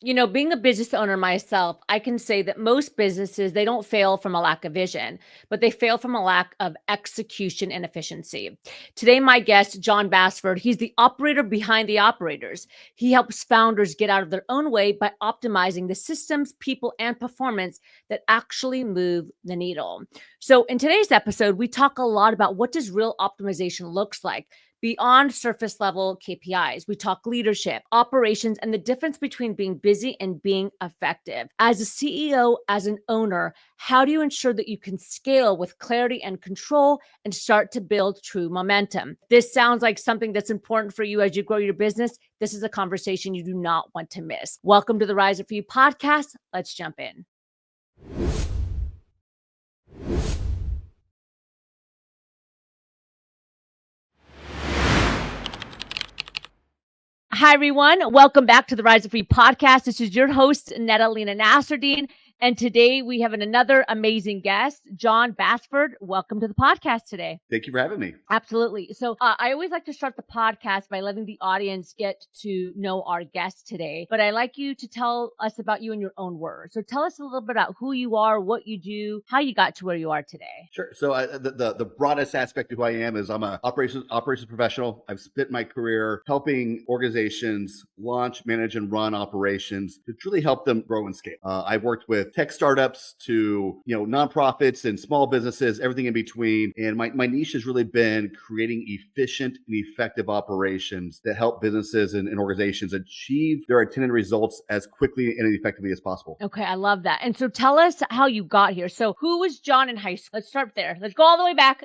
Being a business owner myself, I can say that most businesses, they don't fail from a lack of vision, but they fail from a lack of execution and efficiency. Today, my guest, Jon Bassford, he's the operator behind the operators. He helps founders get out of their own way by optimizing the systems, people, and performance that actually move the needle. So in today's episode, we talk a lot about what does real optimization looks like beyond surface level KPIs. We talk leadership, operations, and the difference between being busy and being effective. As a CEO, as an owner, how do you ensure that you can scale with clarity and control and start to build true momentum? This sounds like something that's important for you as you grow your business. This is a conversation you do not want to miss. Welcome to the Rise Up For You podcast. Let's jump in. Hi, everyone. Welcome back to the Rise Up For You podcast. This is your host, Lena Nasruddin. And today we have another amazing guest, Jon Bassford. Welcome to the podcast today. Thank you for having me. Absolutely. So I always like to start the podcast by letting the audience get to know our guest today. But I like you to tell us about you in your own words. So tell us a little bit about who you are, what you do, how you got to where you are today. Sure. So the broadest aspect of who I am is I'm an operations professional. I've spent my career helping organizations launch, manage, and run operations to truly help them grow and scale. I've worked with tech startups to nonprofits and small businesses, everything in between. And my niche has really been creating efficient and effective operations that help businesses and organizations achieve their intended results as quickly and effectively as possible. Okay, I love that. And so tell us how you got here. So who was Jon in high school? Let's start there. Let's go all the way back.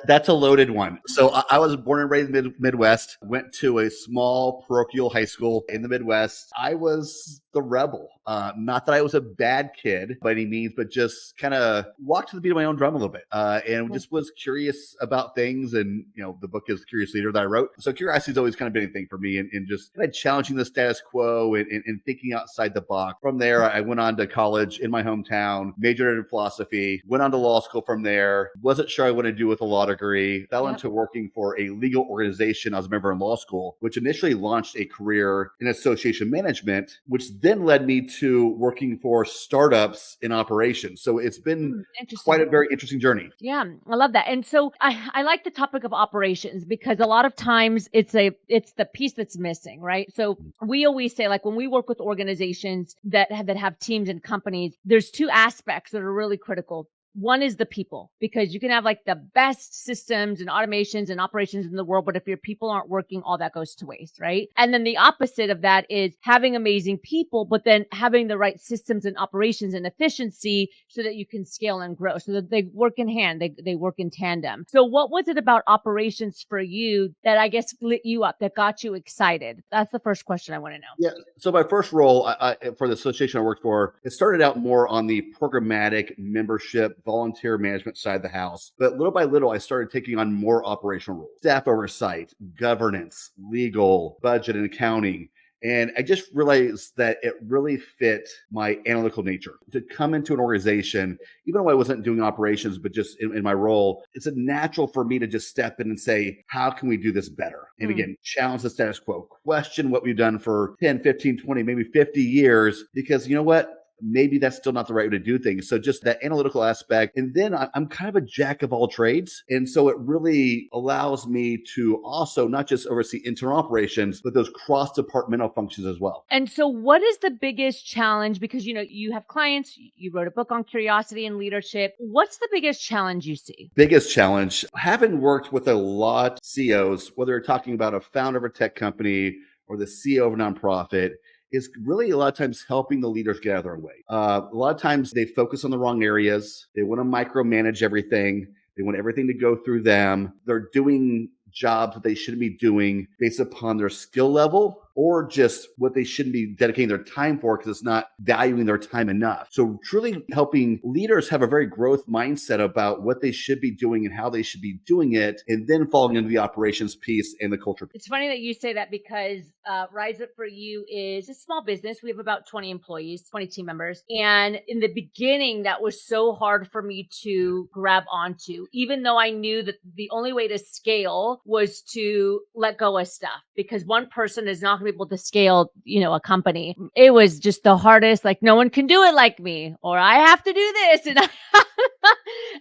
That's a loaded one. So I was born and raised in the Midwest, went to a small parochial high school in the Midwest. I was the rebel. Not that I was a bad kid by any means, but just kind of walked to the beat of my own drum a little bit, and just was curious about things. And, the book is Curious Leader that I wrote. So curiosity has always kind of been a thing for me, and just kind of challenging the status quo and thinking outside the box. From there, I went on to college in my hometown, majored in philosophy, went on to law school from there. Wasn't sure I wanted to do with a law degree. Fell into working for a legal organization I was a member in law school, which initially launched a career in association management, which then led me to working for startups in operations. So it's been quite a very interesting journey. Yeah, I love that. And so I like the topic of operations because a lot of times it's the piece that's missing, right? So we always say, like, when we work with organizations that have teams and companies, there's two aspects that are really critical. One is the people, because you can have like the best systems and automations and operations in the world, but if your people aren't working, all that goes to waste, right? And then the opposite of that is having amazing people, but then having the right systems and operations and efficiency so that you can scale and grow, so that they work in hand, they work in tandem. So what was it about operations for you that I guess lit you up, that got you excited? That's the first question I want to know. Yeah. So my first role for the association I worked for, it started out more on the programmatic membership, volunteer management side of the house. But little by little, I started taking on more operational roles, staff oversight, governance, legal, budget, and accounting. And I just realized that it really fit my analytical nature to come into an organization, even though I wasn't doing operations, but just in my role, it's a natural for me to just step in and say, how can we do this better? And again, challenge the status quo, question what we've done for 10, 15, 20, maybe 50 years, because you know what? Maybe that's still not the right way to do things. So just that analytical aspect. And then I'm kind of a jack of all trades. And so it really allows me to also not just oversee internal operations, but those cross-departmental functions as well. And so what is the biggest challenge? Because, you have clients, you wrote a book on curiosity and leadership. What's the biggest challenge you see? Biggest challenge, having worked with a lot of CEOs, whether you're talking about a founder of a tech company or the CEO of a nonprofit, is really a lot of times helping the leaders get out of their way. A lot of times they focus on the wrong areas. They want to micromanage everything. They want everything to go through them. They're doing jobs that they shouldn't be doing based upon their skill level, or just what they shouldn't be dedicating their time for because it's not valuing their time enough. So truly helping leaders have a very growth mindset about what they should be doing and how they should be doing it, and then falling into the operations piece and the culture piece. It's funny that you say that because Rise Up For You is a small business. We have about 20 employees, 20 team members. And in the beginning, that was so hard for me to grab onto, even though I knew that the only way to scale was to let go of stuff, because one person is not to be able to scale, a company. It was just the hardest, like no one can do it like me, or I have to do this and I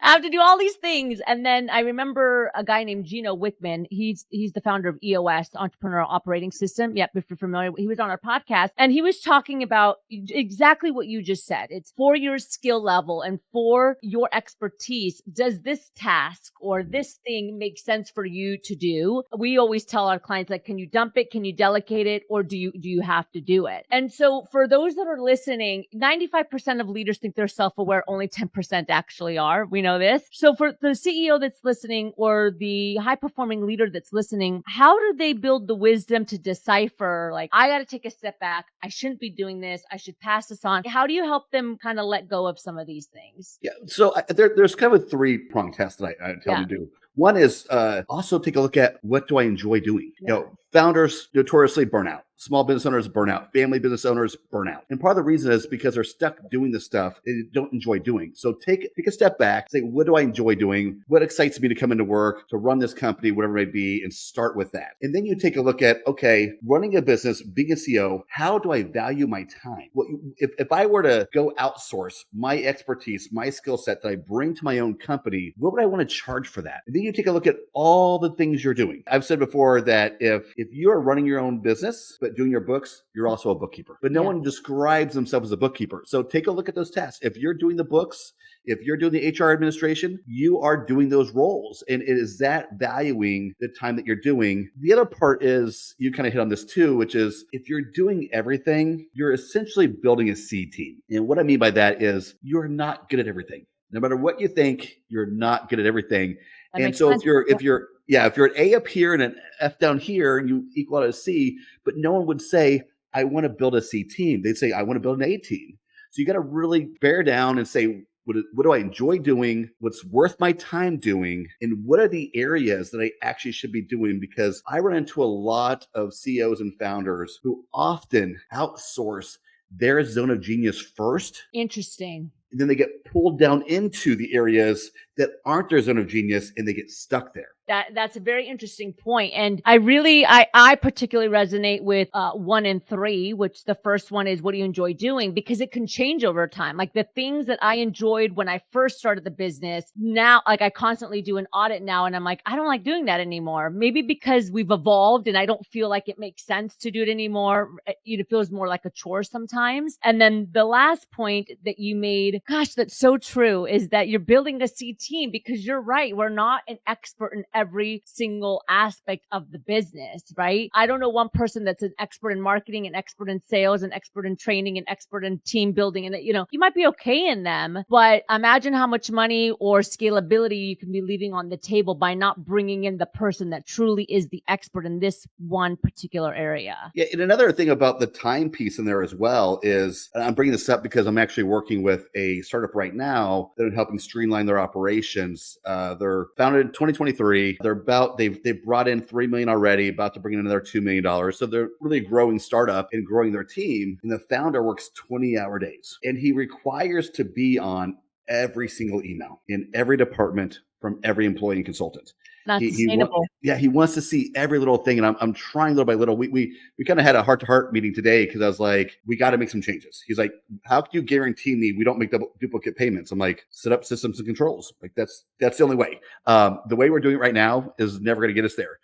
have to do all these things. And then I remember a guy named Gino Wickman. He's the founder of EOS, Entrepreneurial Operating System. Yep, if you're familiar, he was on our podcast and he was talking about exactly what you just said. It's for your skill level and for your expertise. Does this task or this thing make sense for you to do? We always tell our clients, like, can you dump it? Can you delegate it? Or do you have to do it? And so for those that are listening, 95% of leaders think they're self-aware, only 10% actually are. We know this. So for the CEO that's listening or the high performing leader that's listening, how do they build the wisdom to decipher, like, I got to take a step back. I shouldn't be doing this. I should pass this on. How do you help them kind of let go of some of these things? Yeah. So there's kind of a three-pronged test that I tell them to do. One is also take a look at what do I enjoy doing? Founders notoriously burn out. Small business owners burn out. Family business owners burn out. And part of the reason is because they're stuck doing the stuff they don't enjoy doing. So take a step back, say, what do I enjoy doing? What excites me to come into work, to run this company, whatever it may be, and start with that. And then you take a look at, okay, running a business, being a CEO, how do I value my time? If I were to go outsource my expertise, my skill set that I bring to my own company, what would I want to charge for that? And then you take a look at all the things you're doing. I've said before that if you are running your own business, but doing your books, you're also a bookkeeper. But no one describes themselves as a bookkeeper. So take a look at those tasks. If you're doing the books, if you're doing the HR administration, you are doing those roles. And it is that valuing the time that you're doing. The other part is, you kind of hit on this too, which is if you're doing everything, you're essentially building a C team. And what I mean by that is you're not good at everything. No matter what you think, you're not good at everything. And so if you're an A up here and an F down here, and you equal out a C, but no one would say, I want to build a C team. They'd say, I want to build an A team. So you got to really bear down and say, what do I enjoy doing? What's worth my time doing? And what are the areas that I actually should be doing? Because I run into a lot of CEOs and founders who often outsource their zone of genius first. Interesting. And then they get pulled down into the areas that aren't their zone of genius and they get stuck there. That's a very interesting point. And I particularly resonate with 1 and 3, which the first one is, what do you enjoy doing? Because it can change over time. Like the things that I enjoyed when I first started the business, now, like I constantly do an audit now and I'm like, I don't like doing that anymore. Maybe because we've evolved and I don't feel like it makes sense to do it anymore. It feels more like a chore sometimes. And then the last point that you made, gosh, that's so true, is that you're building a C team, because you're right. We're not an expert in every single aspect of the business, right? I don't know one person that's an expert in marketing, an expert in sales, an expert in training, an expert in team building. And you might be okay in them, but imagine how much money or scalability you can be leaving on the table by not bringing in the person that truly is the expert in this one particular area. Yeah. And another thing about the time piece in there as well is, and I'm bringing this up because I'm actually working with a startup right now that are helping streamline their operations. They're founded in 2023. They've brought in $3 million already, about to bring in another $2 million. So they're really a growing startup and growing their team. And the founder works 20-hour days, and he requires to be on every single email in every department from every employee and consultant. Not sustainable. He wants to see every little thing. And I'm trying little by little. We kind of had a heart-to-heart meeting today because I was like, we got to make some changes. He's like, how can you guarantee me we don't make duplicate payments? I'm like, set up systems and controls. Like that's the only way. The way we're doing it right now is never going to get us there.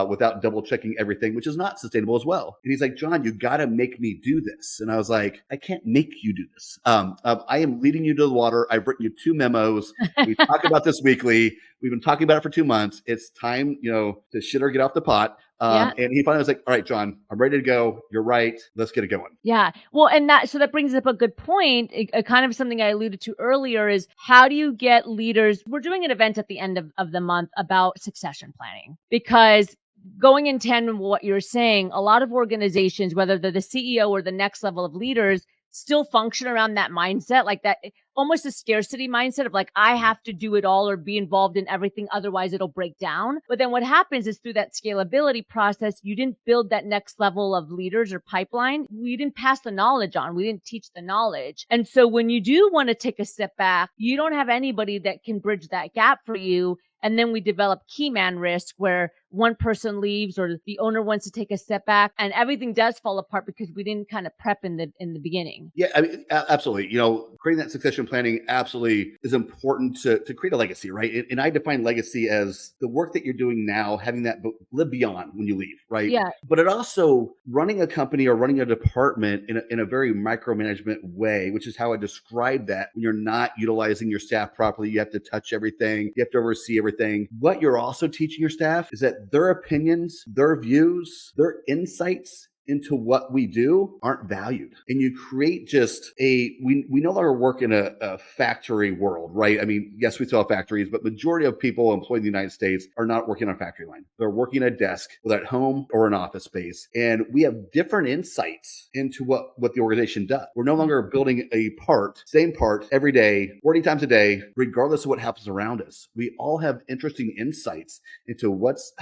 Without double checking everything, which is not sustainable as well. And he's like, John, you got to make me do this. And I was like, I can't make you do this. I am leading you to the water. I've written you 2 memos. We talk about this weekly. We've been talking about it for 2 months. It's time, to shit or get off the pot. And he finally was like, all right, John, I'm ready to go. You're right. Let's get it going. Yeah. Well, and that brings up a good point. Kind of something I alluded to earlier is, how do you get leaders? We're doing an event at the end of the month about succession planning, because going in tandem with what you're saying, a lot of organizations, whether they're the CEO or the next level of leaders, still function around that mindset, like that, almost a scarcity mindset of like, I have to do it all or be involved in everything, otherwise it'll break down. But then what happens is, through that scalability process, you didn't build that next level of leaders or pipeline. We didn't pass the knowledge on. We didn't teach the knowledge. And so when you do want to take a step back, you don't have anybody that can bridge that gap for you. And then we develop key man risk, where one person leaves or the owner wants to take a step back, and everything does fall apart because we didn't kind of prep in the beginning. Yeah, I mean, absolutely. Creating that succession planning absolutely is important to create a legacy, right? And I define legacy as the work that you're doing now, having that live beyond when you leave, right? Yeah. But it also running a company or running a department in a very micromanagement way, which is how I describe that. When you're not utilizing your staff properly, you have to touch everything, you have to oversee everything. What you're also teaching your staff is that their opinions, their views, their insights into what we do aren't valued. And you create just we no longer work in a factory world, right? I mean, yes, we still have factories, but majority of people employed in the United States are not working on a factory line. They're working at a desk, whether at home or an office space. And we have different insights into what the organization does. We're no longer building same part every day, 40 times a day, regardless of what happens around us. We all have interesting insights into what's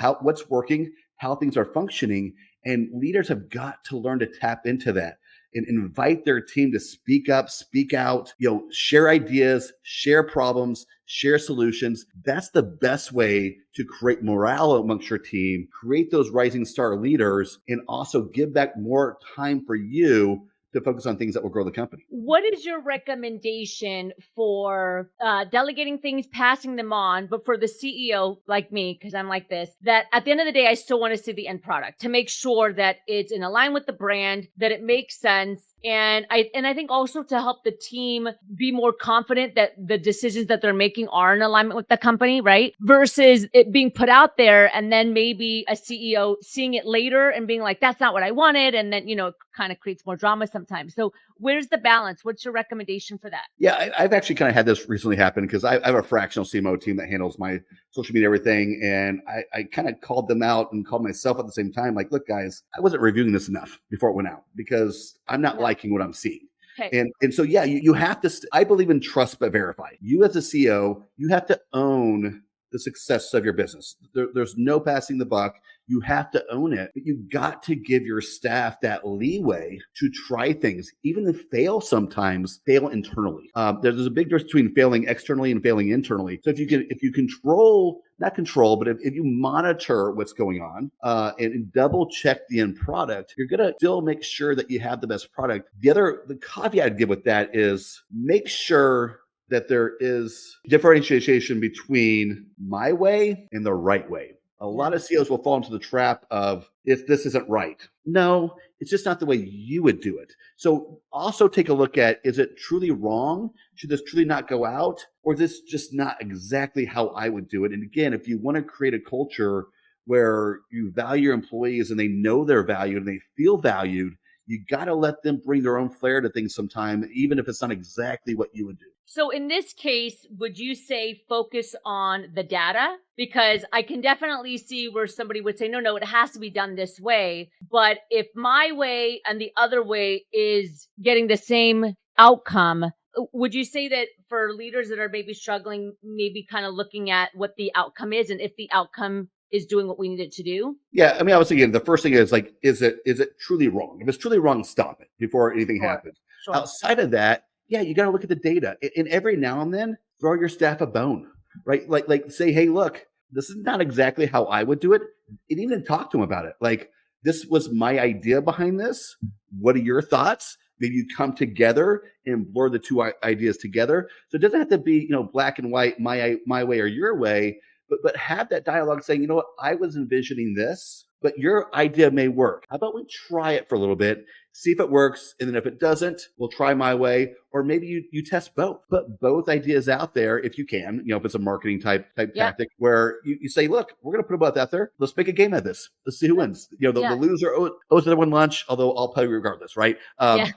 working, how things are functioning, and leaders have got to learn to tap into that and invite their team to speak up, speak out, share ideas, share problems, share solutions. That's the best way to create morale amongst your team, create those rising star leaders, and also give back more time for you to focus on things that will grow the company. What is your recommendation for delegating things, passing them on, but for the CEO like me, because I'm like this, that at the end of the day, I still want to see the end product to make sure that it's in line with the brand, that it makes sense. And I think also to help the team be more confident that the decisions that they're making are in alignment with the company, right? Versus it being put out there and then maybe a CEO seeing it later and being like, that's not what I wanted. And then, it kind of creates more drama sometimes. So where's the balance? What's your recommendation for that? Yeah, I've actually kind of had this recently happen because I have a fractional CMO team that handles my social media, everything. And I kind of called them out and called myself at the same time, like, look, guys, I wasn't reviewing this enough before it went out because I'm not liking what I'm seeing. Okay. And so, yeah, you have to, I believe in trust but verify. You as a CEO, you have to own the success of your business. There's no passing the buck. You have to own it, but you've got to give your staff that leeway to try things, even if fail sometimes, fail internally. There's a big difference between failing externally and failing internally. So if you control, not control, but if you monitor what's going on and double check the end product, you're going to still make sure that you have the best product. The caveat I'd give with that is make sure that there is differentiation between my way and the right way. A lot of CEOs will fall into the trap of, if this isn't right. No, it's just not the way you would do it. So also take a look at, is it truly wrong? Should this truly not go out? Or is this just not exactly how I would do it? And again, if you want to create a culture where you value your employees and they know they're valued and they feel valued, you got to let them bring their own flair to things sometime, even if it's not exactly what you would do. So in this case, would you say focus on the data? Because I can definitely see where somebody would say, no, it has to be done this way. But if my way and the other way is getting the same outcome, would you say that for leaders that are maybe struggling, maybe kind of looking at what the outcome is and if the outcome is doing what we need it to do? Yeah, I mean, I was thinking the first thing is like, is it truly wrong? If it's truly wrong, stop it before anything happens. Sure. Outside of that, yeah, you got to look at the data. And every now and then, throw your staff a bone, right? Like say, hey, look, this is not exactly how I would do it. And even talk to them about it. Like, this was my idea behind this. What are your thoughts? Maybe you come together and blur the two ideas together. So it doesn't have to be, black and white, my way or your way, but have that dialogue saying, you know what, I was envisioning this, but your idea may work. How about we try it for a little bit, see if it works, and then if it doesn't, we'll try my way. Or maybe you test both. Put both ideas out there if you can, if it's a marketing type tactic where you say, look, we're going to put both out there. Let's make a game of this. Let's see who wins. The loser owes the other one lunch, although I'll pay regardless, right? But,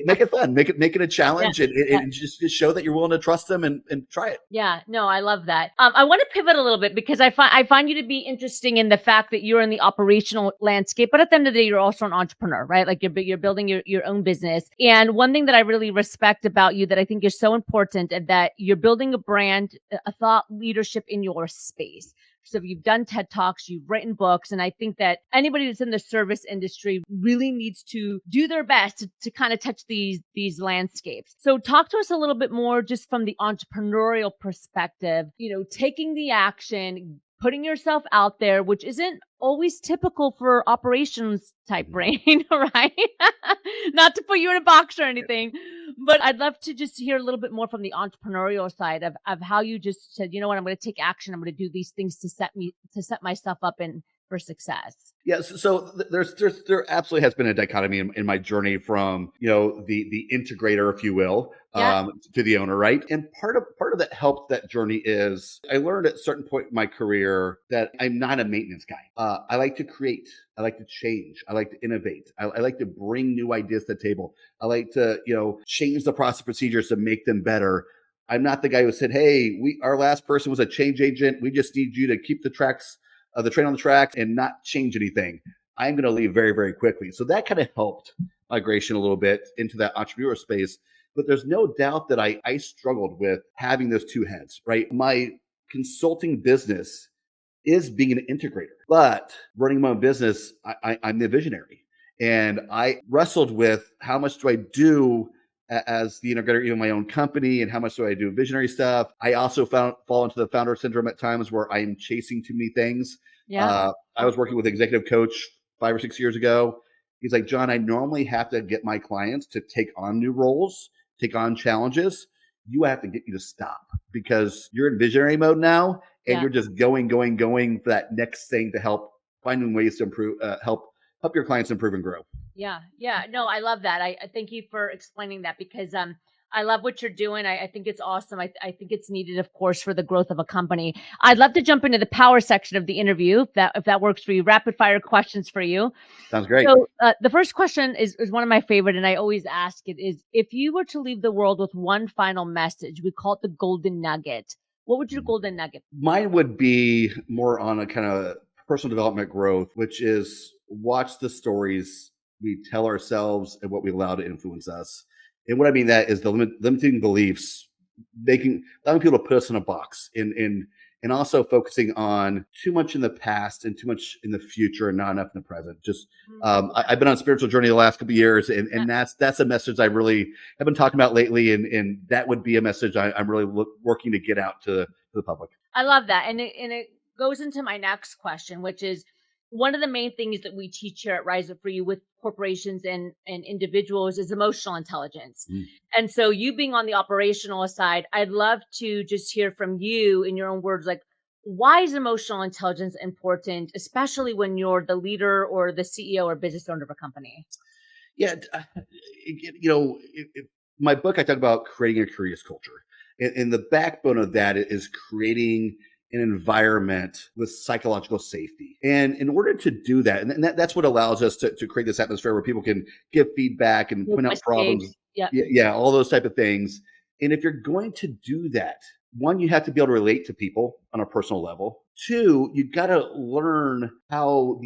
make it fun. Make it a challenge and just show that you're willing to trust them and try it. Yeah, no, I love that. I want to pivot a little bit because I find you to be interesting in the fact that you're in the operational landscape, but at the end of the day, you're also an entrepreneur, right? Like you're building your own business. And one thing that I really respect about you that I think is so important is that you're building a brand, a thought leadership in your space. So you've done TED Talks, you've written books, and I think that anybody that's in the service industry really needs to do their best to kind of touch these landscapes. So talk to us a little bit more just from the entrepreneurial perspective, taking the action, putting yourself out there, which isn't always typical for operations type brain, right? Not to put you in a box or anything, but I'd love to just hear a little bit more from the entrepreneurial side of how you just said, you know what, I'm going to take action. I'm going to do these things to set myself up for success. Yeah, so there absolutely has been a dichotomy in my journey from the integrator, if you will, Yeah. to the owner, right? And part of that helped that journey is I learned at a certain point in my career that I'm not a maintenance guy. I like to create, I like to change, I like to innovate, I like to bring new ideas to the table. I like to change the process procedures to make them better. I'm not the guy who said, "Hey, our last person was a change agent. We just need you to keep the train on the tracks and not change anything." I'm going to leave very, very quickly. So that kind of helped migration a little bit into that entrepreneur space. But there's no doubt that I struggled with having those two heads, right? My consulting business is being an integrator, but running my own business, I'm the visionary. And I wrestled with how much do I do as the integrator, even my own company, and how much do I do visionary stuff. I also fall into the founder syndrome at times where I'm chasing too many things. Yeah. I was working with an executive coach 5 or 6 years ago. He's like, "John, I normally have to get my clients to take on new roles, take on challenges. You have to get you to stop because you're in visionary mode now, and Yeah. you're just going for that next thing to help finding ways to improve, help your clients improve and grow." Yeah. Yeah. No, I love that. I thank you for explaining that because I love what you're doing. I think it's awesome. I think it's needed, of course, for the growth of a company. I'd love to jump into the power section of the interview if that works for you. Rapid fire questions for you. Sounds great. So the first question is one of my favorite, and I always ask it is, if you were to leave the world with one final message, we call it the golden nugget. What would your golden nugget be? Mine would be more on a kind of personal development growth, which is watch the stories we tell ourselves and what we allow to influence us. And what I mean that is the limiting beliefs, allowing people to put us in a box, and also focusing on too much in the past and too much in the future and not enough in the present. Just I've been on a spiritual journey the last couple of years, and that's a message I really have been talking about lately, and that would be a message I'm really working to get out to the public. I love that. And it goes into my next question, which is one of the main things that we teach here at Rise Up For You with corporations and individuals is emotional intelligence. And so you being on the operational side, I'd love to just hear from you in your own words, like, why is emotional intelligence important, especially when you're the leader or the CEO or business owner of a company? Yeah, my book I talk about creating a curious culture, and the backbone of that is creating an environment with psychological safety. And in order to do that, and that's what allows us to create this atmosphere where people can give feedback and point out problems. Yeah. Yeah, all those type of things. And if you're going to do that, one, you have to be able to relate to people on a personal level. Two, you got to learn how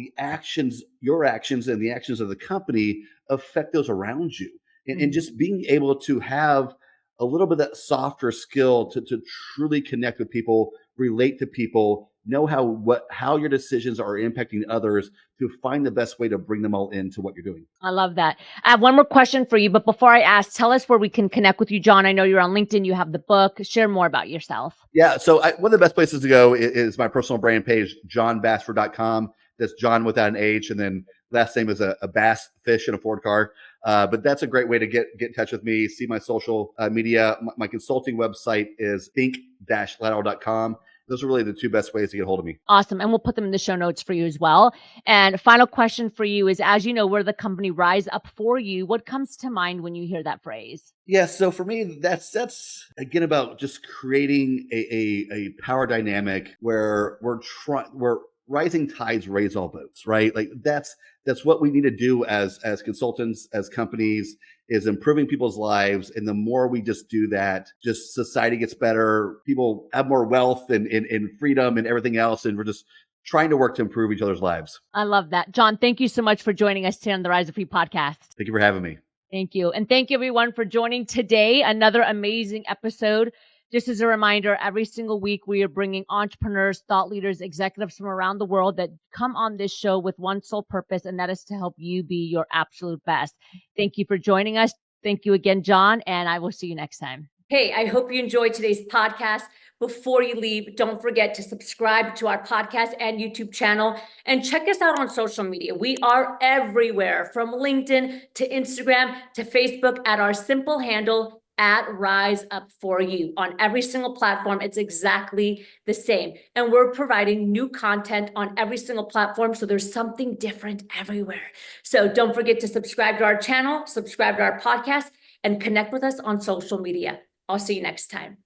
your actions and the actions of the company affect those around you. And just being able to have a little bit of that softer skill to truly connect with people, relate to people, know how your decisions are impacting others, to find the best way to bring them all into what you're doing. I love that. I have one more question for you, but before I ask, tell us where we can connect with you, John. I know you're on LinkedIn, you have the book. Share more about yourself. Yeah, so one of the best places to go is my personal brand page, jonbassford.com. That's John without an H, and then last name is a bass fish in a Ford car. But that's a great way to get in touch with me, see my social media. My consulting website is think-lateral.com. Those are really the two best ways to get a hold of me. Awesome. And we'll put them in the show notes for you as well. And final question for you is, as you know, we're the company Rise Up For You. What comes to mind when you hear that phrase? Yeah, so for me, that's again about just creating a power dynamic where we're rising tides raise all boats, right? Like that's what we need to do as consultants, as companies, is improving people's lives. And the more we just do that, just society gets better, people have more wealth and freedom and everything else. And we're just trying to work to improve each other's lives. I love that. John, thank you so much for joining us today on the Rise Up For You podcast. Thank you for having me. Thank you. And thank you everyone for joining today. Another amazing episode. Just as a reminder, every single week we are bringing entrepreneurs, thought leaders, executives from around the world that come on this show with one sole purpose, and that is to help you be your absolute best. Thank you for joining us. Thank you again, Jon, and I will see you next time. Hey, I hope you enjoyed today's podcast. Before you leave, don't forget to subscribe to our podcast and YouTube channel and check us out on social media. We are everywhere, from LinkedIn to Instagram to Facebook, at our simple handle @RiseUp4U. On every single platform, it's exactly the same. And we're providing new content on every single platform, so there's something different everywhere. So don't forget to subscribe to our channel, subscribe to our podcast, and connect with us on social media. I'll see you next time.